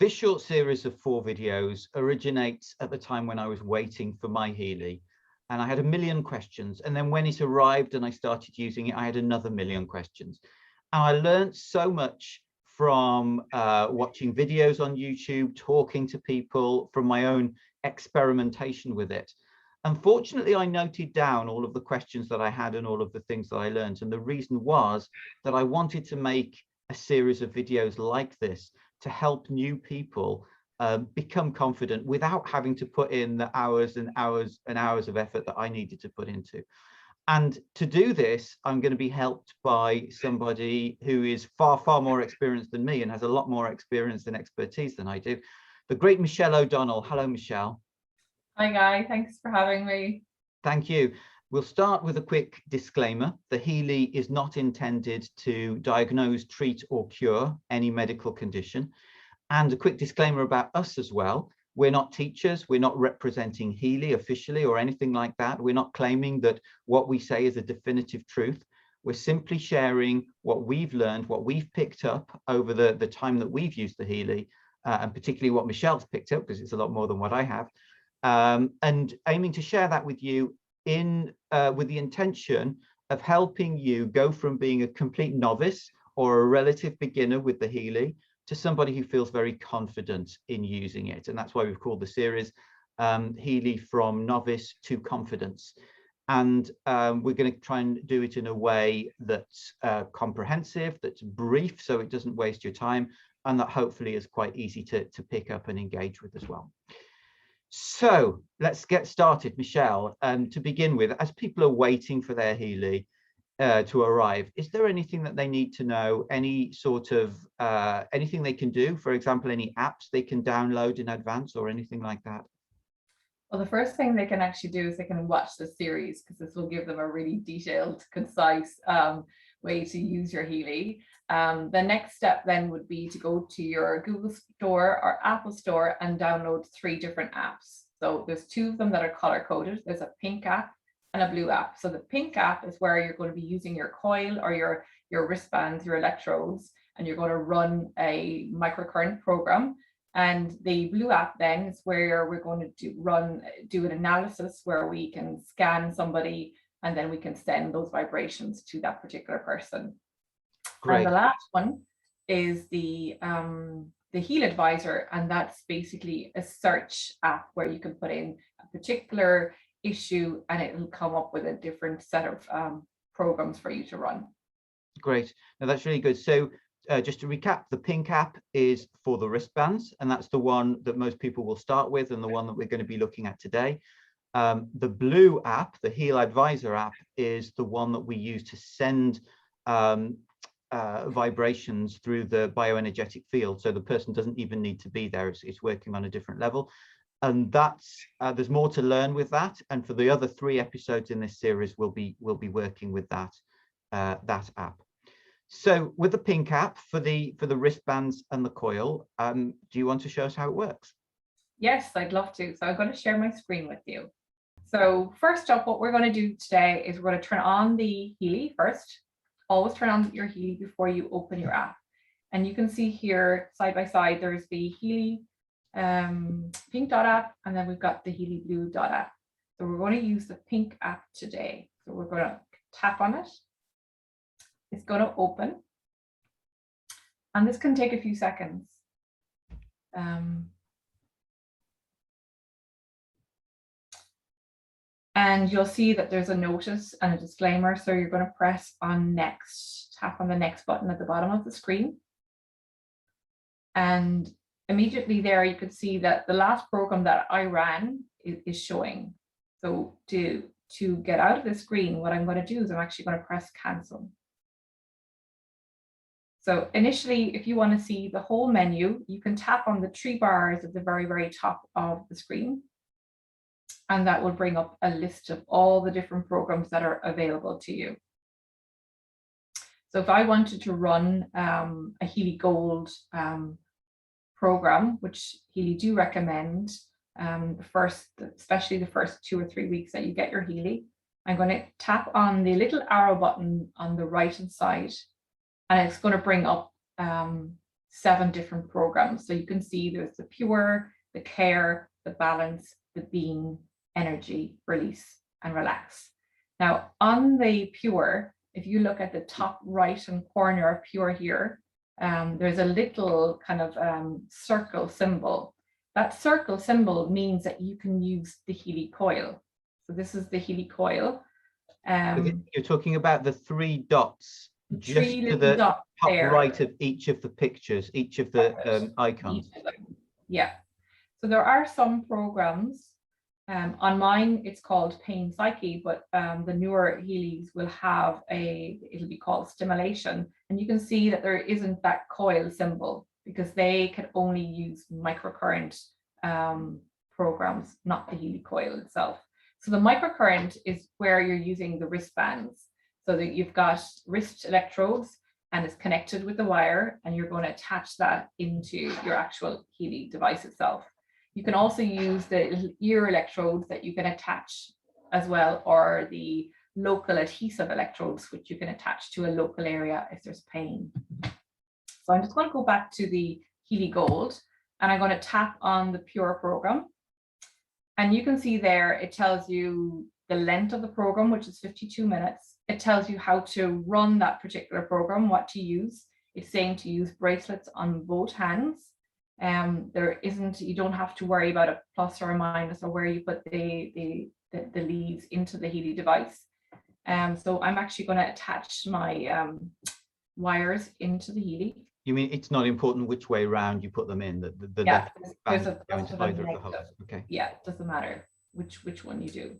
This short series of 4 videos originates at the time when I was waiting for my Healy, and I had a million questions. And then when it arrived and I started using it, I had another million questions. And I learned so much from watching videos on YouTube, talking to people, from my own experimentation with it. Unfortunately, I noted down all of the questions that I had and all of the things that I learned. And the reason was that I wanted to make a series of videos like this to help new people become confident without having to put in the hours and hours and hours of effort that I needed to put into. And to do this, I'm going to be helped by somebody who is far, far more experienced than me and has a lot more experience and expertise than I do. The great Michelle O'Donnell. Hello, Michelle. Hi, Guy. Thanks for having me. Thank you. We'll start with a quick disclaimer. The Healy is not intended to diagnose, treat, or cure any medical condition. And a quick disclaimer about us as well. We're not teachers. We're not representing Healy officially or anything like that. We're not claiming that what we say is a definitive truth. We're simply sharing what we've learned, what we've picked up over the time that we've used the Healy, and particularly what Michelle's picked up, because it's a lot more than what I have, and aiming to share that with you with the intention of helping you go from being a complete novice or a relative beginner with the Healy to somebody who feels very confident in using it. And that's why we've called the series Healy from Novice to Confidence. And we're going to try and do it in a way that's comprehensive, that's brief, so it doesn't waste your time, and that hopefully is quite easy to pick up and engage with as well. So let's get started, Michelle. To begin with, as people are waiting for their Healy to arrive, is there anything that they need to know, any sort of anything they can do, for example, any apps they can download in advance or anything like that? Well, the first thing they can actually do is they can watch the series, because this will give them a really detailed, concise way to use your Healy. The next step then would be to go to your Google Store or Apple Store and download 3 different apps. So there's 2 of them that are color coded. There's a pink app and a blue app. So the pink app is where you're going to be using your coil or your wristbands, your electrodes, and you're going to run a microcurrent program. And the blue app then is where we're going to do an analysis where we can scan somebody and then we can send those vibrations to that particular person. Great. And the last one is the Heal Advisor, and that's basically a search app where you can put in a particular issue and it will come up with a different set of programs for you to run. Great. Now that's really good. So just to recap, the pink app is for the wristbands, and that's the one that most people will start with and the one that we're going to be looking at today. The blue app, the Heal Advisor app, is the one that we use to send vibrations through the bioenergetic field. So the person doesn't even need to be there. It's working on a different level. And that's there's more to learn with that. And for the other 3 episodes in this series, we'll be working with that app. So with the pink app for the wristbands and the coil, do you want to show us how it works? Yes, I'd love to. So I'm going to share my screen with you. So first up, what we're going to do today is we're going to turn on the Healy first. Always turn on your Healy before you open your app. And you can see here side by side, there's the Healy pink dot app, and then we've got the Healy blue dot app. So we're going to use the pink app today. So we're going to tap on it. It's going to open. And this can take a few seconds. And you'll see that there's a notice and a disclaimer. So you're going to press on next, tap on the next button at the bottom of the screen. And immediately there, you could see that the last program that I ran is showing. So to get out of the screen, what I'm going to do is I'm actually going to press cancel. So initially, if you want to see the whole menu, you can tap on the 3 bars at the very, very top of the screen. And that will bring up a list of all the different programs that are available to you. So if I wanted to run a Healy Gold program, which Healy do recommend, especially the first 2 or 3 weeks that you get your Healy, I'm going to tap on the little arrow button on the right hand side, and it's going to bring up 7 different programs. So you can see there's the pure, the care, the balance, the beam, energy, release, and relax. Now on the pure, if you look at the top right hand corner of pure here, there's a little kind of circle symbol. That circle symbol means that you can use the Healy Coil. So this is the Healy Coil. You're talking about the 3 dots just to the top right of each of the pictures, each of the icons. Yeah. So there are some programs. On mine, it's called Pain Psyche, but the newer Healys will have it'll be called Stimulation. And you can see that there isn't that coil symbol because they can only use microcurrent programs, not the Healy Coil itself. So the microcurrent is where you're using the wristbands. So that you've got wrist electrodes and it's connected with the wire, and you're going to attach that into your actual Healy device itself. You can also use the ear electrodes that you can attach as well, or the local adhesive electrodes, which you can attach to a local area if there's pain. So I'm just going to go back to the Healy Gold, and I'm going to tap on the Pure program. And you can see there, it tells you the length of the program, which is 52 minutes. It tells you how to run that particular program, what to use. It's saying to use bracelets on both hands. You don't have to worry about a plus or a minus or where you put the leads into the Healy device. So I'm actually going to attach my wires into the Healy. You mean it's not important which way around you put them in? Yeah, there's a okay. Yeah, it doesn't matter which one you do.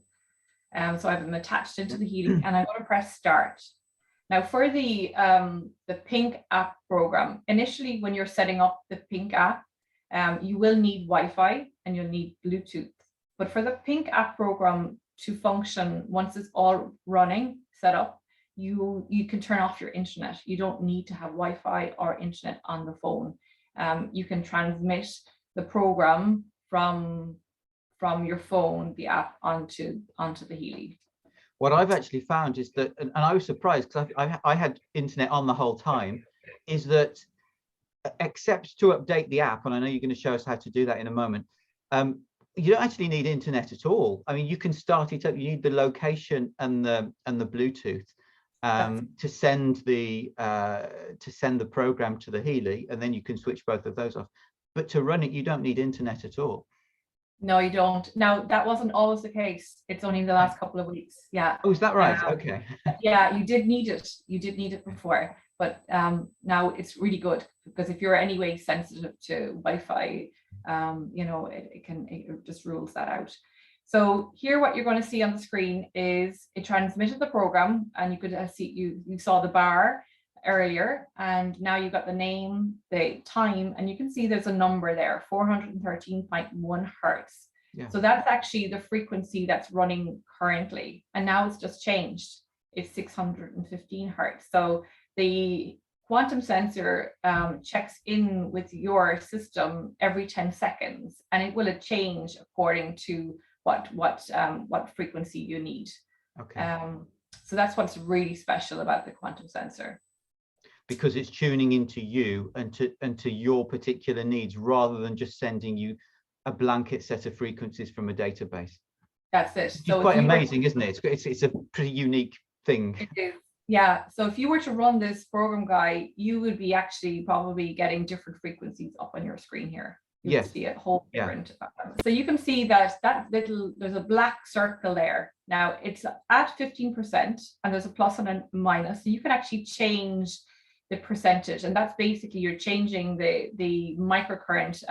So I have them attached into the Healy, and I'm going to press start. Now for the Pink app program, initially when you're setting up the Pink app, you will need Wi-Fi and you'll need Bluetooth. But for the Pink app program to function, once it's all running, set up, you can turn off your internet. You don't need to have Wi-Fi or internet on the phone. You can transmit the program from your phone, the app, onto the Healy. What I've actually found is that, and I was surprised because I had internet on the whole time, is that except to update the app, and I know you're going to show us how to do that in a moment, you don't actually need internet at all. I mean, you can start it up. You need the location and the Bluetooth to send the program to the Healy, and then you can switch both of those off. But to run it, you don't need internet at all. No, you don't. Now, that wasn't always the case. It's only the last couple of weeks. Yeah. Oh, is that right? Okay. Yeah, you did need it. You did need it before, but now it's really good because if you're anyway sensitive to Wi-Fi, it just rules that out. So here, what you're going to see on the screen is it transmitted the program, and you could see you saw the bar earlier, and now you've got the name, the time, and you can see there's a number there, 413.1 hertz. Yeah. So that's actually the frequency that's running currently, and now it's just changed. It's 615 hertz. So the quantum sensor checks in with your system every 10 seconds, and it will change according to what frequency you need. Okay. So that's what's really special about the quantum sensor. Because it's tuning into you and to your particular needs, rather than just sending you a blanket set of frequencies from a database. That's it. It's quite amazing, isn't it? It's a pretty unique thing. It is. Yeah. So if you were to run this program guide, you would be actually probably getting different frequencies up on your screen here. You yes. see a whole different. Yeah. So you can see that there's a black circle there. Now it's at 15%, and there's a plus and a minus. So you can actually change the percentage, and that's basically you're changing the microcurrent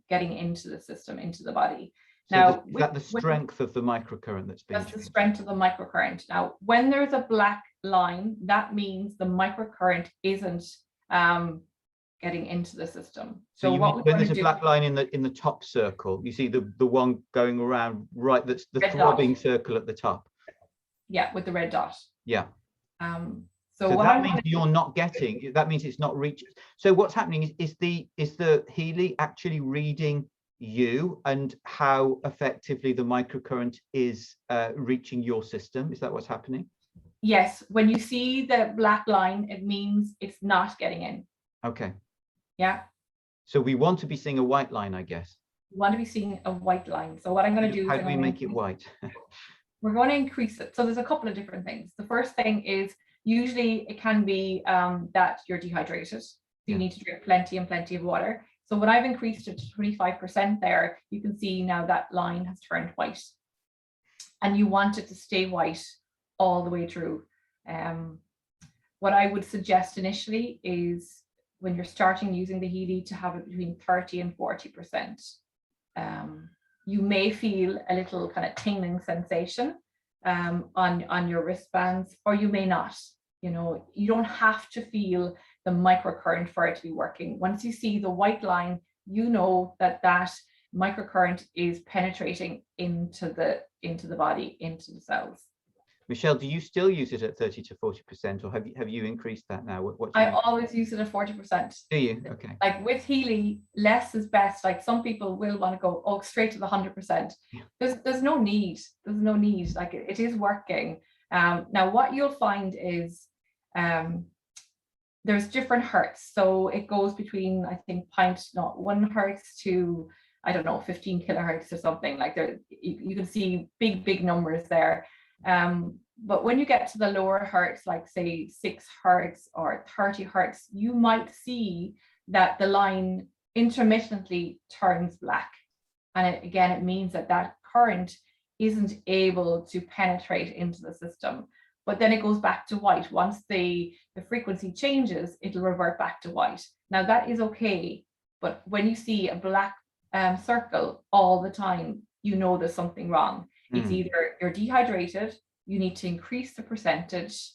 getting into the system, into the body. So now, is that the strength of the microcurrent that's being changed? That's the strength of the microcurrent. Now, when there's a black line, that means the microcurrent isn't getting into the system. So when there's a black line in the top circle, you see the one going around, right? That's the throbbing circle at the top. Yeah, with the red dot. Yeah. So that means you're not getting. That means it's not reaching. So what's happening is the Healy actually reading you and how effectively the microcurrent is reaching your system? Is that what's happening? Yes. When you see the black line, it means it's not getting in. Okay. Yeah. So we want to be seeing a white line, I guess. You want to be seeing a white line. So what I'm going to do How is do we make it white? we're going to increase it. So there's a couple of different things. The first thing is usually it can be that you're dehydrated. So you need to drink plenty and plenty of water. So when I've increased it to 25% there, you can see now that line has turned white. And you want it to stay white all the way through. What I would suggest initially is when you're starting using the Healy to have it between 30 and 40%. You may feel a little kind of tingling sensation on your wristbands, or you may not. You know, you don't have to feel the microcurrent for it to be working. Once you see the white line, you know that that microcurrent is penetrating into the body, into the cells. Michelle, do you still use it at 30 to 40%, or have you increased that now? I always use it at 40%. Do you? Okay. Like with Healy, less is best. Like some people will want to go straight to the 100%. There's no need. There's no need. Like it is working. Now what you'll find is there's different hertz. So it goes between, I think, 0.1 hertz to, I don't know, 15 kilohertz or something. Like there, you can see big numbers there. But when you get to the lower hertz, like say 6 hertz or 30 hertz, you might see that the line intermittently turns black. And again, it means that that current isn't able to penetrate into the system. But then it goes back to white. Once the frequency changes, it'll revert back to white. Now that is okay. But when you see a black circle all the time, you know there's something wrong. It's either you're dehydrated, you need to increase the percentage,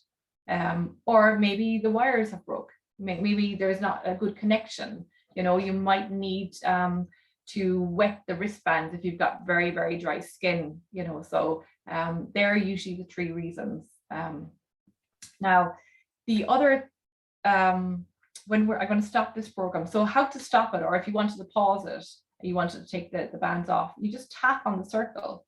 or maybe the wires have broke. Maybe there's not a good connection. You know, you might need to wet the wristbands if you've got very dry skin. You know, so they're usually the 3 reasons. Now, the other I'm going to stop this program. So how to stop it, or if you wanted to pause it, you wanted to take the bands off, you just tap on the circle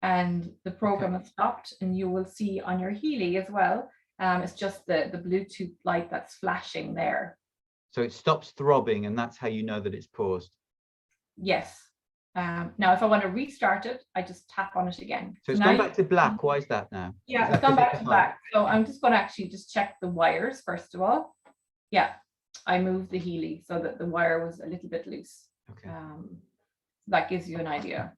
and the program has stopped, and you will see on your Healy as well. It's just the Bluetooth light that's flashing there. So it stops throbbing, and that's how you know that it's paused. Yes. Now, if I want to restart it, I just tap on it again. So it's gone back to black. Why is that now? Yeah, it's gone back to black. So I'm just going to actually just check the wires first of all. Yeah, I moved the Healy so that the wire was a little bit loose. Okay. That gives you an idea.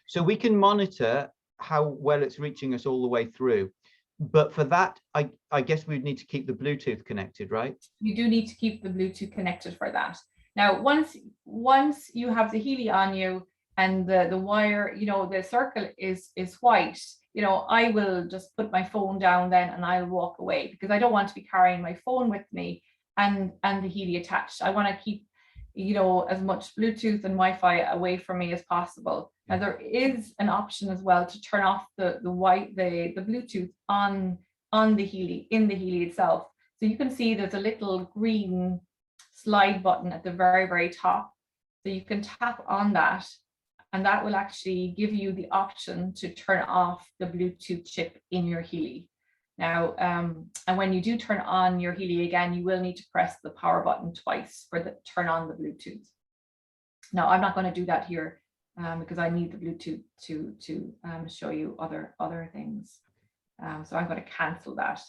So we can monitor how well it's reaching us all the way through. But for that, I guess we'd need to keep the Bluetooth connected, right? You do need to keep the Bluetooth connected for that. Now, once you have the Healy on you and the wire, you know, the circle is white, you know, I will just put my phone down then and I'll walk away, because I don't want to be carrying my phone with me and the Healy attached. I want to keep, you know, as much Bluetooth and Wi-Fi away from me as possible. Now there is an option as well to turn off the Bluetooth on the Healy, in the Healy itself. So you can see there's a little green slide button at the very top. So you can tap on that, and that will actually give you the option to turn off the Bluetooth chip in your Healy. Now, and when you do turn on your Healy again, you will need to press the power button twice for the turn on the Bluetooth. Now, I'm not going to do that here because I need the Bluetooth to show you other things. So I'm going to cancel that.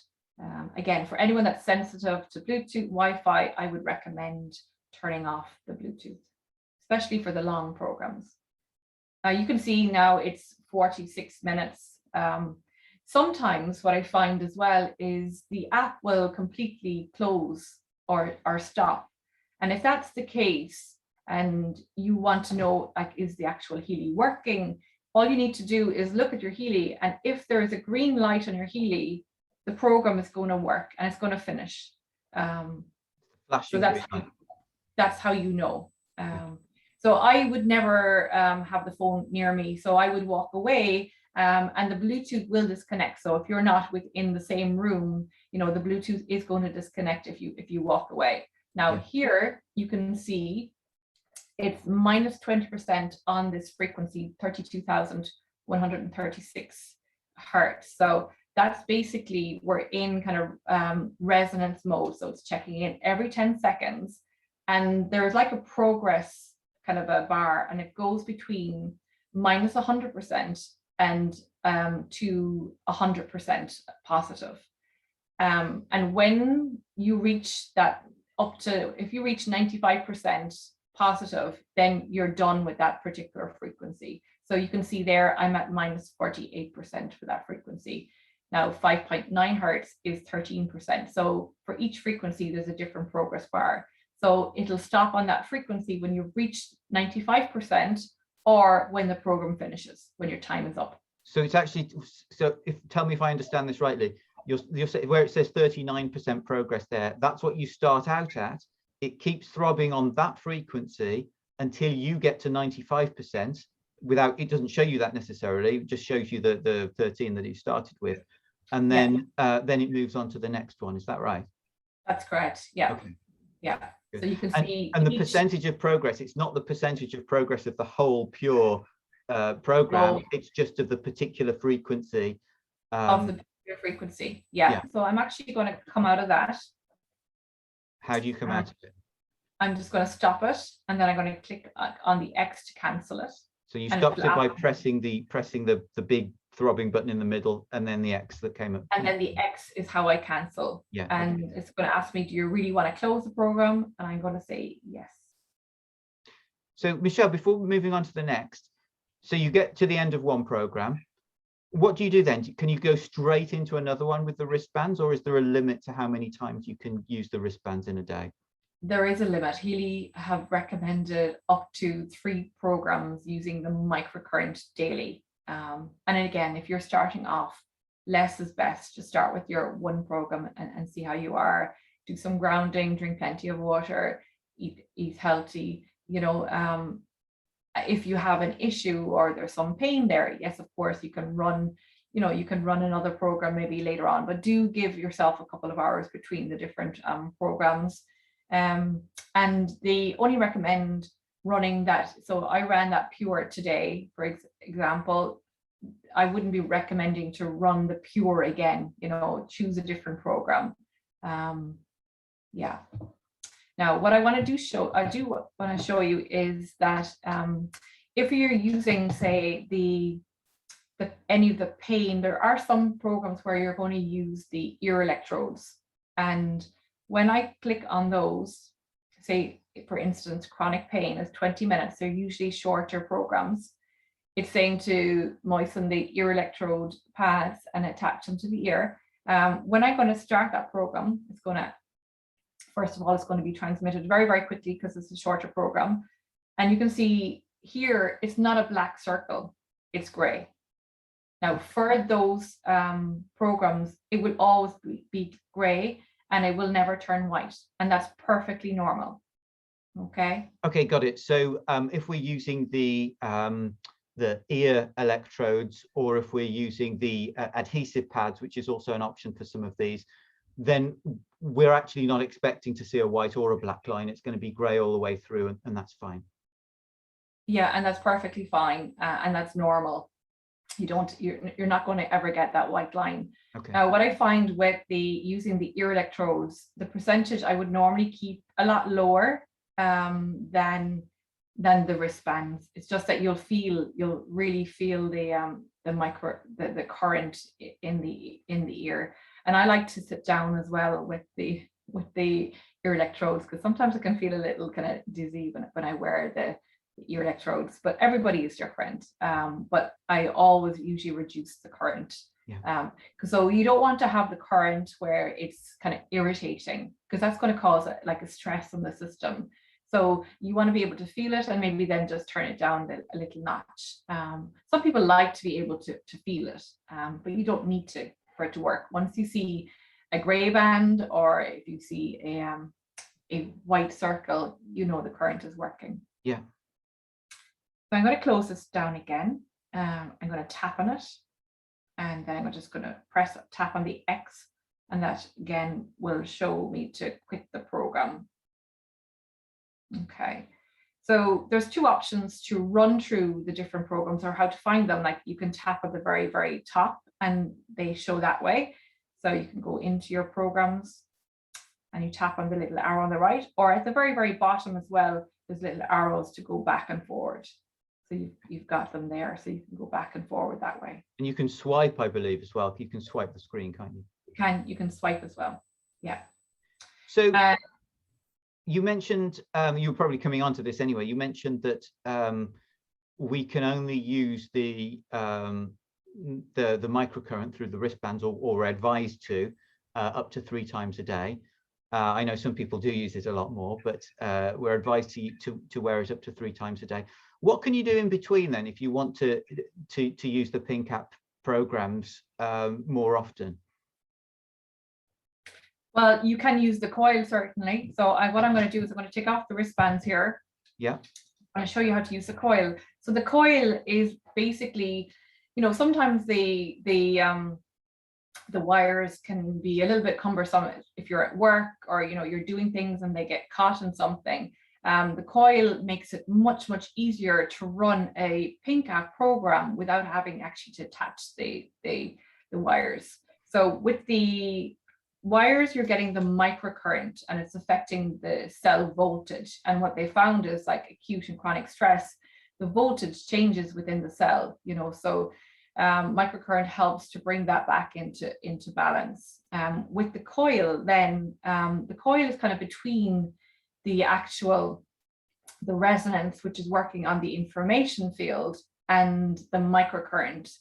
Again, for anyone that's sensitive to Bluetooth, Wi-Fi, I would recommend turning off the Bluetooth, especially for the long programs. Now you can see now it's 46 minutes. Sometimes what I find as well is the app will completely close or stop. And if that's the case, and you want to know, like, is the actual Healy working? All you need to do is look at your Healy, and if there is a green light on your Healy, the program is going to work and it's going to finish. So that's how you know. So I would never have the phone near me. So I would walk away and the Bluetooth will disconnect. So if you're not within the same room, you know, the Bluetooth is going to disconnect if you walk away. Now here you can see it's minus 20% on this frequency, 32,136 hertz. So that's basically, we're in kind of resonance mode. So it's checking in every 10 seconds And there's like a progress kind of a bar, and it goes between minus 100% and to 100% positive. And when you reach that if you reach 95% positive, then you're done with that particular frequency. So you can see there, I'm at minus 48% for that frequency. Now 5.9 hertz is 13%. So for each frequency, there's a different progress bar. So it'll stop on that frequency when you've reached 95% or when the program finishes, when your time is up. So it's actually, tell me if I understand this rightly. You're saying where it says 39% progress there, that's what you start out at. It keeps throbbing on that frequency until you get to 95%. It doesn't show you that necessarily, it just shows you the 13 that you started with. And then it moves on to the next one. Is that right? That's correct. Yeah. Okay. Yeah. Good. So you can see. And the percentage of progress, it's not the percentage of progress of the whole pure program, it's just of the particular frequency. Of the frequency. Yeah. So I'm actually going to come out of that. How do you come out of it? I'm just going to stop it, and then I'm going to click on the X to cancel it. So you stopped it by pressing the big throbbing button in the middle, and then the X that came up. And then the X is how I cancel. Yeah. And it's going to ask me, do you really want to close the program? And I'm going to say yes. So Michelle, before moving on to the next, so you get to the end of one program. What do you do then? Can you go straight into another one with the wristbands, or is there a limit to how many times you can use the wristbands in a day? There is a limit. Healy have recommended up to 3 programs using the microcurrent daily. And again, if you're starting off, less is best. Just start with your one program and see how you are. Do some grounding, drink plenty of water, eat healthy. You know, if you have an issue or there's some pain there, yes, of course, you can run another program maybe later on, but do give yourself a couple of hours between the different programs. And they only recommend running that. So I ran that pure today, for example. I wouldn't be recommending to run the pure again, choose a different program. Yeah. Now, what I want to show you is that if you're using, say, any of the pain, there are some programs where you're going to use the ear electrodes. And when I click on those, say, for instance, chronic pain is 20 minutes. They're usually shorter programs. It's saying to moisten the ear electrode pads and attach them to the ear. When I'm going to start that program, first of all, it's going to be transmitted very, very quickly because it's a shorter program. And you can see here, it's not a black circle, it's gray. Now, for those programs, it will always be gray and it will never turn white. And that's perfectly normal. Okay. Okay, got it. So if we're using the ear electrodes, or if we're using the adhesive pads, which is also an option for some of these, then we're actually not expecting to see a white or a black line. It's going to be gray all the way through, and that's fine. Yeah, and that's perfectly fine, and that's normal. You're not going to ever get that white line. Okay. Now, what I find with using the ear electrodes, the percentage I would normally keep a lot lower than the wristbands. It's just that you'll really feel the current in the ear. And I like to sit down as well with the ear electrodes, because sometimes I can feel a little kind of dizzy when I wear the ear electrodes, but everybody is different. But I always usually reduce the current. Yeah. So you don't want to have the current where it's kind of irritating, because that's going to cause like a stress on the system. So you want to be able to feel it and maybe then just turn it down a little notch. Some people like to be able to feel it, but you don't need to for it to work. Once you see a gray band, or if you see a white circle, the current is working. Yeah. So I'm going to close this down again. I'm going to tap on it, and then I'm just going to tap on the X, and that again will show me to quit the program. Okay, so there's 2 options to run through the different programs, or how to find them. Like, you can tap at the very, very top and they show that way. So you can go into your programs, and you tap on the little arrow on the right, or at the very, very bottom as well, there's little arrows to go back and forward. So you've got them there, so you can go back and forward that way. And you can swipe, I believe, as well. You can swipe the screen, can't you? You can swipe as well. Yeah. So you mentioned, you were probably coming on to this anyway, you mentioned that we can only use the microcurrent through the wristbands, or we're advised to, up to 3 times a day. I know some people do use it a lot more, but we're advised to wear it up to 3 times a day. What can you do in between then if you want to use the Pink app programs more often? Well, you can use the coil, certainly. So what I'm going to do is I'm going to take off the wristbands here. Yeah. I'm going to show you how to use the coil. So the coil is basically, you know, sometimes the wires can be a little bit cumbersome if you're at work, or, you know, you're doing things and they get caught in something. The coil makes it much, much easier to run a Pink app program without having actually to attach the wires. So with the wires, you're getting the microcurrent, and it's affecting the cell voltage. And what they found is, like acute and chronic stress, the voltage changes within the cell, you know, so microcurrent helps to bring that back into balance. With the coil, then the coil is kind of between the resonance, which is working on the information field, and the microcurrent.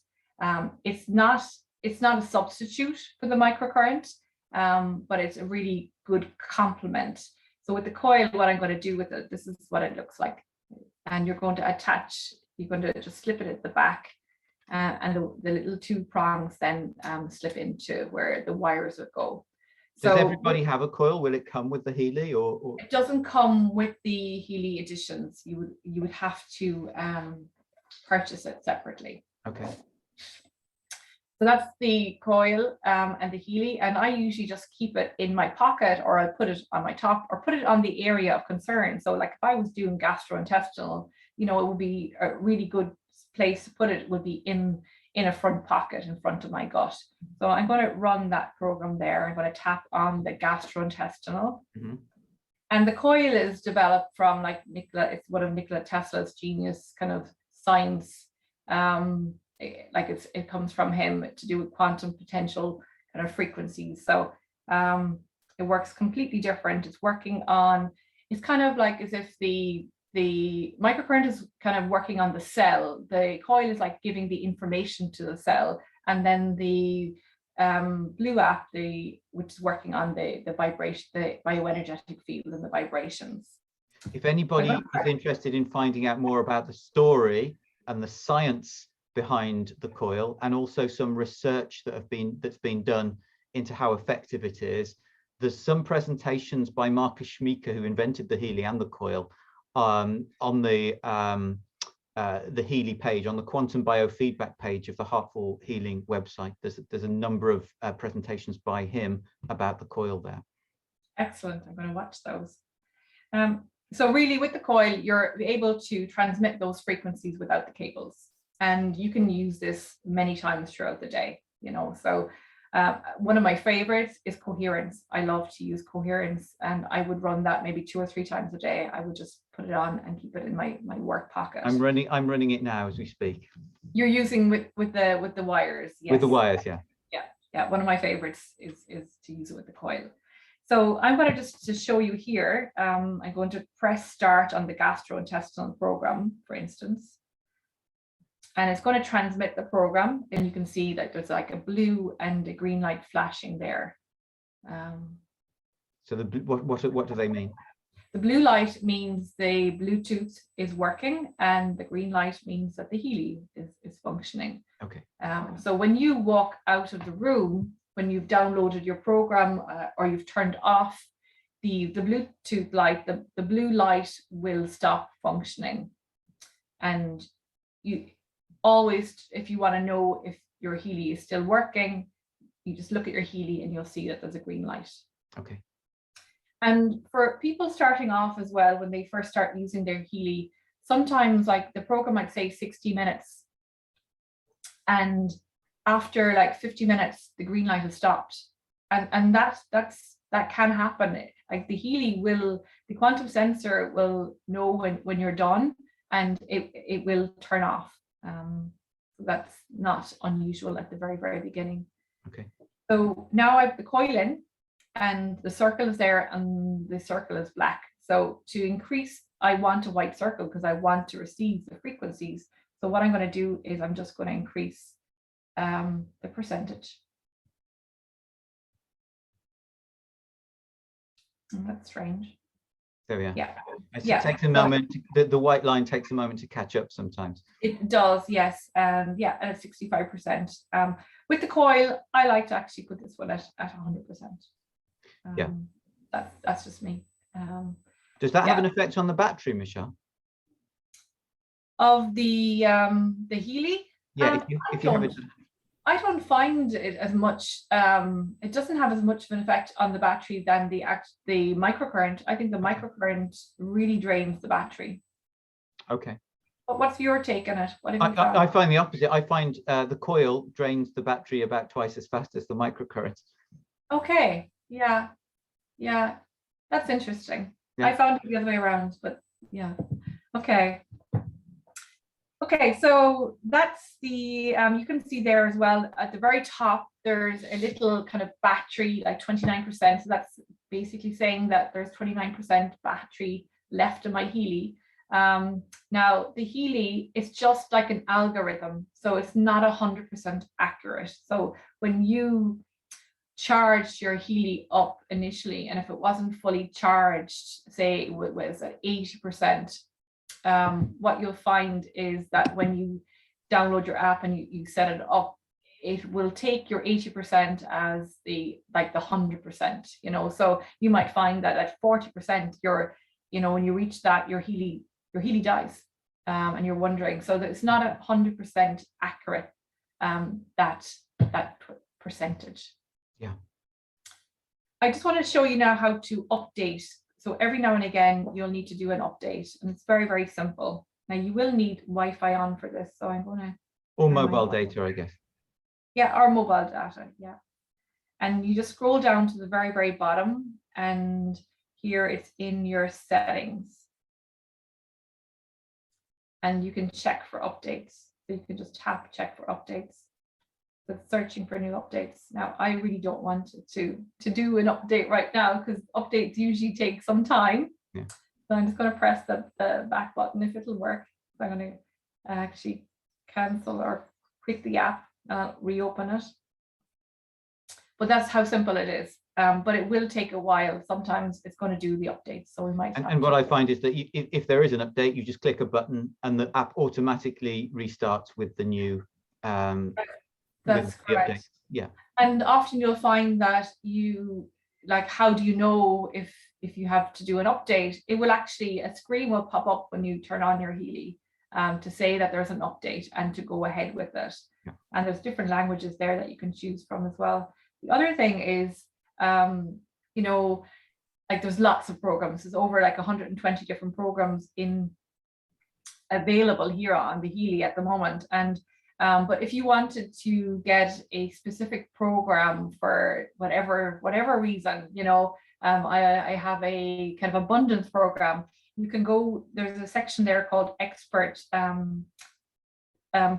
It's not a substitute for the microcurrent, but it's a really good complement. So with the coil, what I'm going to do with it, this is what it looks like. And you're going to attach, you're going to just slip it at the back, and the little 2 prongs then slip into where the wires would go. Does everybody have a coil? Will it come with the Healy, or? It doesn't come with the Healy editions. You would have to purchase it separately. Okay. So that's the coil and the Healy, and I usually just keep it in my pocket, or I'll put it on my top, or put it on the area of concern. So like if I was doing gastrointestinal, you know, it would be a really good place to put it, would be in a front pocket in front of my gut. So I'm going to run that program there. I'm going to tap on the gastrointestinal. Mm-hmm. And the coil is developed from, like, it's one of Nikola Tesla's genius kind of science. It comes from him, to do with quantum potential kind of frequencies. So it works completely different. It's kind of like as if the microcurrent is kind of working on the cell. The coil is like giving the information to the cell, and then the blue app, which is working on the vibration, the bioenergetic field and the vibrations. If anybody is interested in finding out more about the story and the science behind the coil, and also some research that's been done into how effective it is, there's some presentations by Marcus Schmieke, who invented the Healy and the coil, on the Healy page, on the quantum biofeedback page of the Heartful Healing website. There's a number of presentations by him about the coil there. Excellent. I'm going to watch those. So really, with the coil, you're able to transmit those frequencies without the cables, and you can use this many times throughout the day, you know. So one of my favorites is coherence. I love to use coherence, and I would run that maybe 2 or 3 times a day. I would just put it on and keep it in my work pocket. I'm running it now as we speak. You're using with the wires, yes. With the wires, yeah. Yeah. One of my favorites is to use it with the coil. So I'm going to just to show you here. I'm going to press start on the gastrointestinal program, for instance. And it's going to transmit the program, and you can see that there's like a blue and a green light flashing there. So what do they mean? The blue light means the Bluetooth is working, and the green light means that the Healy is functioning. Okay. So when you walk out of the room, when you've downloaded your program or you've turned off the Bluetooth light, the blue light will stop functioning. And you always, if you want to know if your Healy is still working, you just look at your Healy and you'll see that there's a green light. Okay. And for people starting off as well, when they first start using their Healy, sometimes like the program might say 60 minutes. And after like 50 minutes, the green light has stopped. And that's that can happen. Like the Healy the quantum sensor will know when you're done, and it will turn off. That's not unusual at the very, very beginning. Okay. So now I have the coil in, and the circle is there, and the circle is black. So to increase, I want a white circle because I want to receive the frequencies. So what I'm going to do is I'm just going to increase the percentage. That's strange. There we are. Yeah. It Yeah. takes a moment. The white line takes a moment to catch up sometimes. It does, yes. Yeah, at 65%. With the coil, I like to actually put this one at 100%. Yeah. That's just me. Does that have an effect on the battery, Michelle? Of the Healy? Yeah, if you have it. I don't find it as much. It doesn't have as much of an effect on the battery than the microcurrent. I think the microcurrent really drains the battery. Okay. But what's your take on it? What have you found? I find the opposite. I find the coil drains the battery about twice as fast as the microcurrent. Okay. Yeah. Yeah. That's interesting. Yeah. I found it the other way around, but yeah. Okay. Okay, so that's the, you can see there as well, at the very top, there's a little kind of battery, like 29%. So that's basically saying that there's 29% battery left in my Healy. Now, the Healy is just like an algorithm, so it's not 100% accurate. So when you charged your Healy up initially, and if it wasn't fully charged, say it was at 80%, what you'll find is that when you download your app and you set it up, it will take your 80% as the 100%, you know. So you might find that at 40%, when you reach that, your Healy dies, and you're wondering. So that it's not 100% accurate, that percentage. Yeah. I just want to show you now how to update. So every now and again, you'll need to do an update, and it's very, very simple. Now you will need Wi-Fi on for this, so I'm going to. Or mobile data, I guess. Yeah, or mobile data, yeah. And you just scroll down to the very, very bottom, and here it's in your settings. And you can check for updates. So you can just tap check for updates. So it's searching for new updates. Now, I really don't want to do an update right now because updates usually take some time. Yeah. So I'm just going to press the back button if it'll work. So I'm going to actually cancel or quit the app, reopen it. But that's how simple it is. But it will take a while. Sometimes it's going to do the updates. So we might. And what I find is that if there is an update, you just click a button and the app automatically restarts with the new. That's correct. Yeah. And often you'll find that how do you know if you have to do an update? It will actually, a screen will pop up when you turn on your Healy to say that there's an update and to go ahead with it. Yeah. And there's different languages there that you can choose from as well. The other thing is, there's lots of programs. There's over 120 different programs available here on the Healy at the moment. And but if you wanted to get a specific program for whatever reason, I have a kind of abundance program. You can go, there's a section there called expert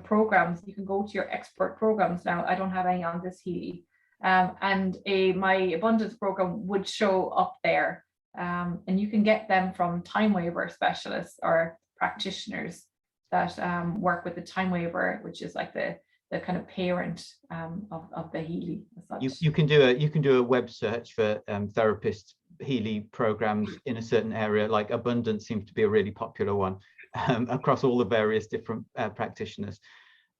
programs. You can go to your expert programs. Now, I don't have any on this Healy. And my abundance program would show up there. And you can get them from time waiver specialists or practitioners that work with the time waiver, which is like the kind of parent of the Healy. You can do a web search for therapist Healy programs in a certain area. Like Abundance seems to be a really popular one across all the various different practitioners.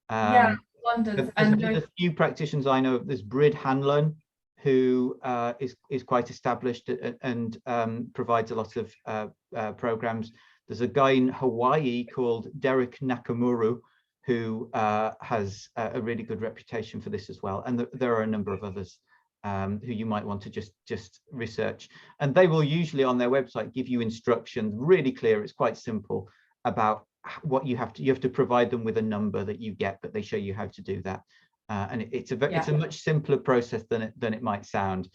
Yeah, Abundance. There's a few practitioners I know. There's Brid Hanlon, who is quite established and provides a lot of programs. There's a guy in Hawaii called Derek Nakamura, who has a really good reputation for this as well. And there are a number of others who you might want to just research. And they will usually on their website give you instructions, really clear. It's quite simple about what you have to provide them with a number that you get, but they show you how to do that. And it's a much simpler process than it might sound.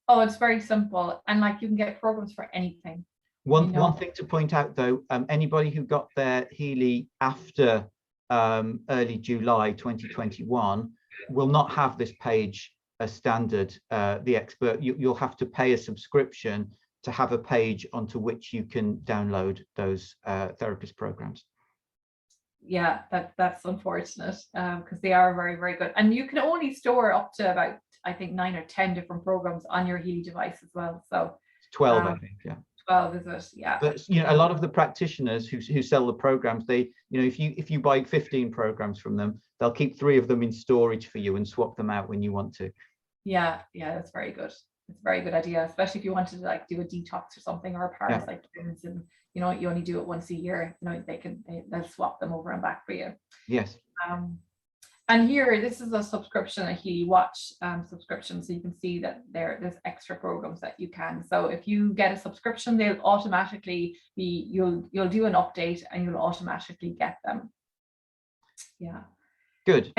Oh, it's very simple, and like you can get programs for anything. One thing to point out though, anybody who got their Healy after early July 2021 will not have this page as standard. The expert, you'll have to pay a subscription to have a page onto which you can download those therapist programs. Yeah, that's unfortunate, because they are very, very good, and you can only store up to about, I think, 9 or 10 different programs on your Healy device as well. So 12, I think, yeah. 12 is it? Yeah. But a lot of the practitioners who sell the programs, they, if you buy 15 programs from them, they'll keep 3 of them in storage for you and swap them out when you want to. Yeah, that's very good. It's a very good idea, especially if you wanted to like do a detox or something, or a parasite cleanse, and you only do it once a year. They'll swap them over and back for you. Yes. And here, this is a subscription, a Healy Watch subscription, so you can see that there's extra programs that you can. So if you get a subscription, they'll automatically be, you'll do an update and you'll automatically get them. Yeah. Good.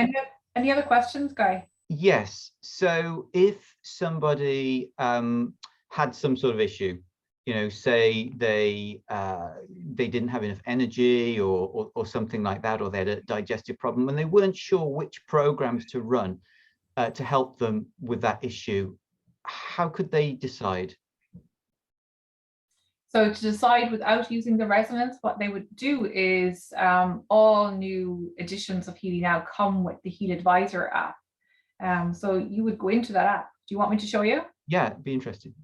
Any other questions, Guy? Yes. So if somebody had some sort of issue, say they didn't have enough energy or something like that, or they had a digestive problem and they weren't sure which programs to run to help them with that issue, how could they decide? So to decide without using the resonance, what they would do is all new editions of Healy now come with the Heal Advisor app. So you would go into that app. Do you want me to show you? Yeah, it'd be interesting.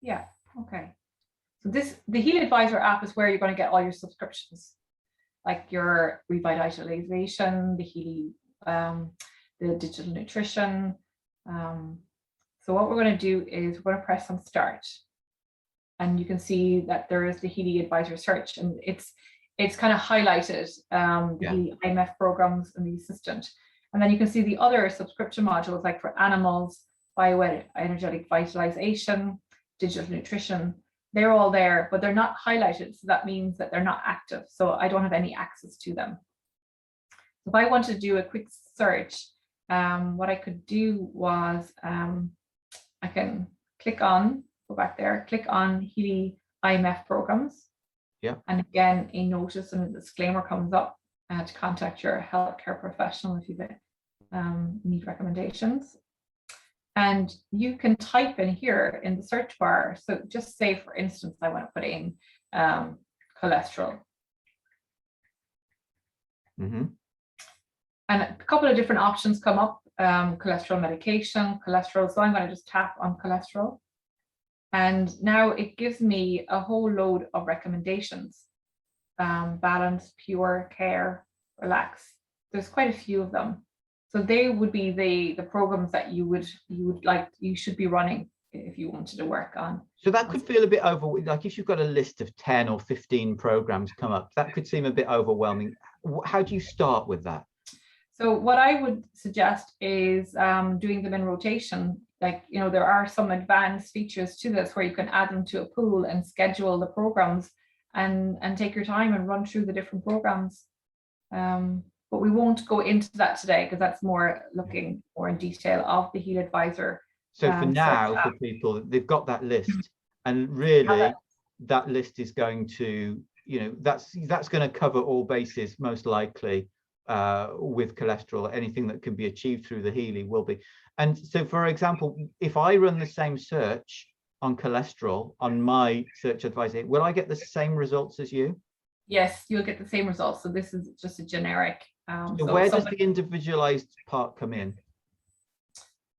Yeah, okay. So the Heal Advisor app is where you're going to get all your subscriptions, like your revitalization, the Healy, the digital nutrition. So what we're going to do is we're going to press on start, and you can see that there is the Healy Advisor search, and it's kind of highlighted the Healy IMF programs and the assistant. And then you can see the other subscription modules, like for animals, bioenergetic vitalization, digital nutrition. They're all there, but they're not highlighted. So that means that they're not active. So I don't have any access to them. If I wanted to do a quick search, what I could do was I can go back there, click on Healy IMF programs. Yeah. And again, a notice and a disclaimer comes up to contact your healthcare professional if you need recommendations. And you can type in here in the search bar. So just say, for instance, I want to put in cholesterol. Mm-hmm. And a couple of different options come up, cholesterol medication, cholesterol. So I'm going to just tap on cholesterol. And now it gives me a whole load of recommendations. Balance, pure, care, relax. There's quite a few of them. So they would be the programs that you should be running if you wanted to work on. So that could feel a bit like if you've got a list of 10 or 15 programs come up, that could seem a bit overwhelming. How do you start with that? So what I would suggest is doing them in rotation. Like, there are some advanced features to this where you can add them to a pool and schedule the programs and take your time and run through the different programs. But we won't go into that today because that's more looking more in detail of the Heal Advisor. So for now, for people, they've got that list, and really that list is going to, that's going to cover all bases most likely with cholesterol. Anything that can be achieved through the Healy will be. And so, for example, if I run the same search on cholesterol on my search advisor, will I get the same results as you? Yes, you'll get the same results. So this is just a generic. So where does the individualized part come in?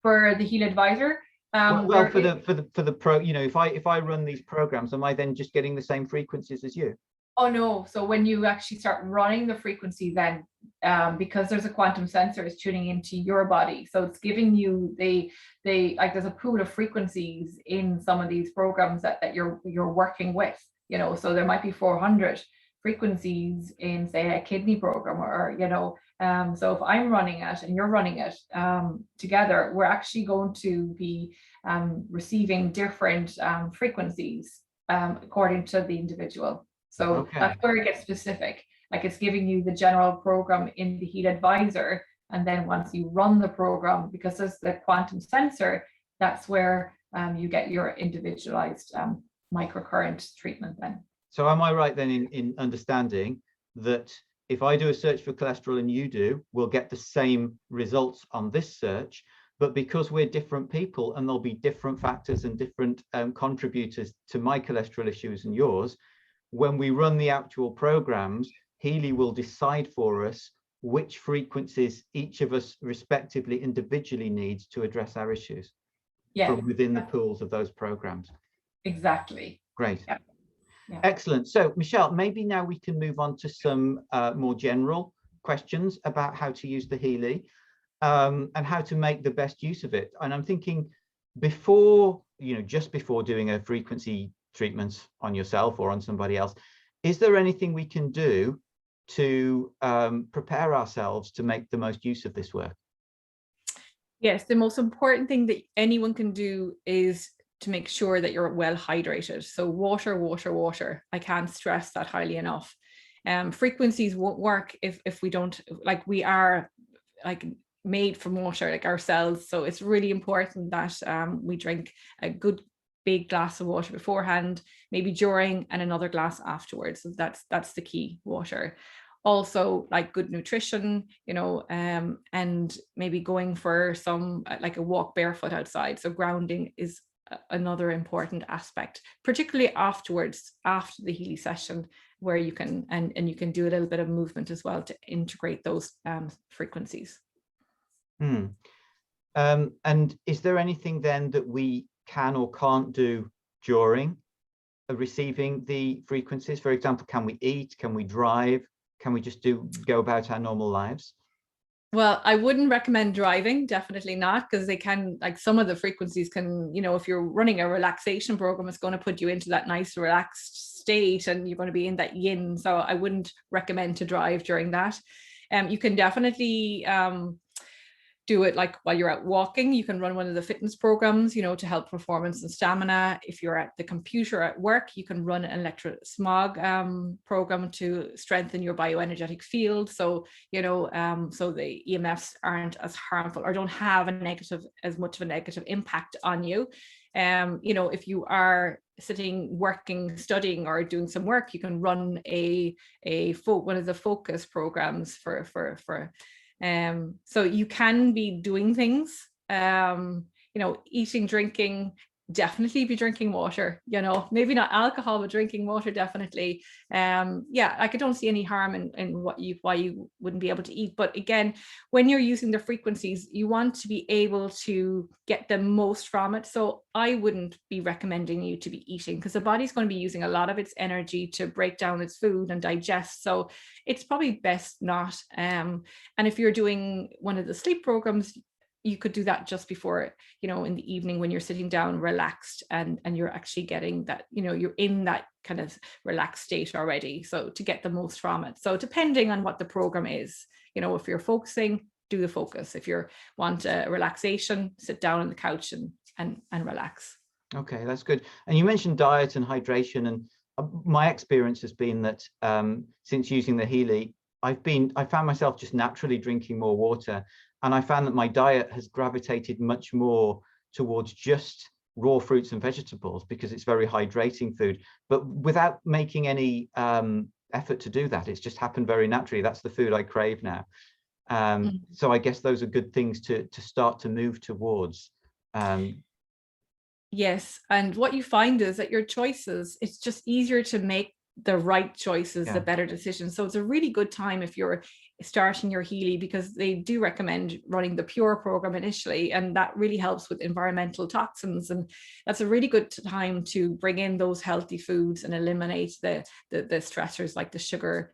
For the Heal Advisor? Well, for the pro, if I run these programs, am I then just getting the same frequencies as you? Oh no. So when you actually start running the frequency, then because there's a quantum sensor is tuning into your body, so it's giving you there's a pool of frequencies in some of these programs that you're working with. So there might be 400 frequencies in, say, a kidney program, or so if I'm running it and you're running it together, we're actually going to be receiving different frequencies according to the individual. So that's where it gets specific. Like, it's giving you the general program in the Heal Advisor, and then once you run the program, because there's the quantum sensor, that's where you get your individualized microcurrent treatment then. So am I right then in understanding that if I do a search for cholesterol and you do, we'll get the same results on this search, but because we're different people and there'll be different factors and different contributors to my cholesterol issues and yours, when we run the actual programs, Healy will decide for us which frequencies each of us respectively individually needs to address our issues from within the pools of those programs. Exactly. Great. Yeah. Yeah. Excellent. So Michelle, maybe now we can move on to some more general questions about how to use the Healy and how to make the best use of it. And I'm thinking before, just before doing a frequency treatment on yourself or on somebody else, is there anything we can do to prepare ourselves to make the most use of this work? Yes, the most important thing that anyone can do is to make sure that you're well hydrated. So water, water, water. I can't stress that highly enough. Frequencies won't work if we don't, like, we are like made from water, like ourselves. So it's really important that we drink a good big glass of water beforehand, maybe during, and another glass afterwards. So that's the key, water. Also, like good nutrition, and maybe going for some like a walk barefoot outside. So grounding is another important aspect, particularly afterwards, after the Healy session, where you can and you can do a little bit of movement as well to integrate those frequencies. And is there anything then that we can or can't do during receiving the frequencies? For example, can we eat? Can we drive? Can we just go about our normal lives? Well, I wouldn't recommend driving, definitely not, because they can, like, some of the frequencies can, if you're running a relaxation program, it's going to put you into that nice relaxed state and you're going to be in that yin. So I wouldn't recommend to drive during that. You can definitely do it like while you're out walking. You can run one of the fitness programs, to help performance and stamina. If you're at the computer at work, you can run an electrosmog program to strengthen your bioenergetic field. So, so the EMFs aren't as harmful or don't have as much of a negative impact on you. If you are sitting, working, studying, or doing some work, you can run one of the focus programs for so you can be doing things, eating, drinking, definitely be drinking water, maybe not alcohol, but drinking water, definitely. I don't see any harm in why you wouldn't be able to eat. But again, when you're using the frequencies, you want to be able to get the most from it. So I wouldn't be recommending you to be eating, because the body's going to be using a lot of its energy to break down its food and digest. So it's probably best not. And if you're doing one of the sleep programs, you could do that just before, in the evening when you're sitting down relaxed and you're actually getting that, you're in that kind of relaxed state already. So to get the most from it. So depending on what the program is, if you're focusing, do the focus. If you want a relaxation, sit down on the couch and relax. Okay, that's good. And you mentioned diet and hydration, and my experience has been that since using the Healy, I found myself just naturally drinking more water. And I found that my diet has gravitated much more towards just raw fruits and vegetables, because it's very hydrating food, but without making any effort to do that. It's just happened very naturally. That's the food I crave now. So I guess those are good things to start to move towards. Yes. And what you find is that your choices, it's just easier to make the right choices, the better decisions. So it's a really good time if you're starting your Healy, because they do recommend running the pure program initially, and that really helps with environmental toxins. And that's a really good time to bring in those healthy foods and eliminate the stressors like the sugar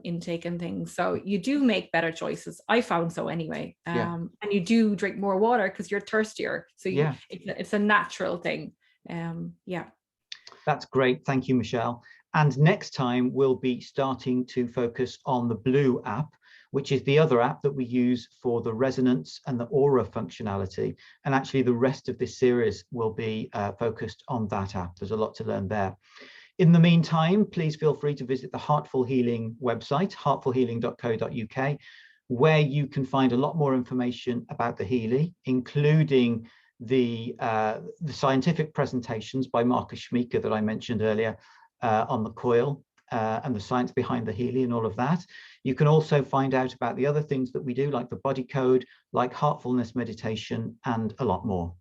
intake and things. So you do make better choices. I found so anyway. And you do drink more water because you're thirstier. So it's a natural thing. That's great. Thank you, Michelle. And next time we'll be starting to focus on the Blue app, which is the other app that we use for the resonance and the aura functionality. And actually the rest of this series will be focused on that app. There's a lot to learn there. In the meantime, please feel free to visit the Heartful Healing website, heartfulhealing.co.uk, where you can find a lot more information about the Healy, including the scientific presentations by Marcus Schmeeker that I mentioned earlier on the coil and the science behind the Healy and all of that. You can also find out about the other things that we do, like the body code, like heartfulness meditation, and a lot more.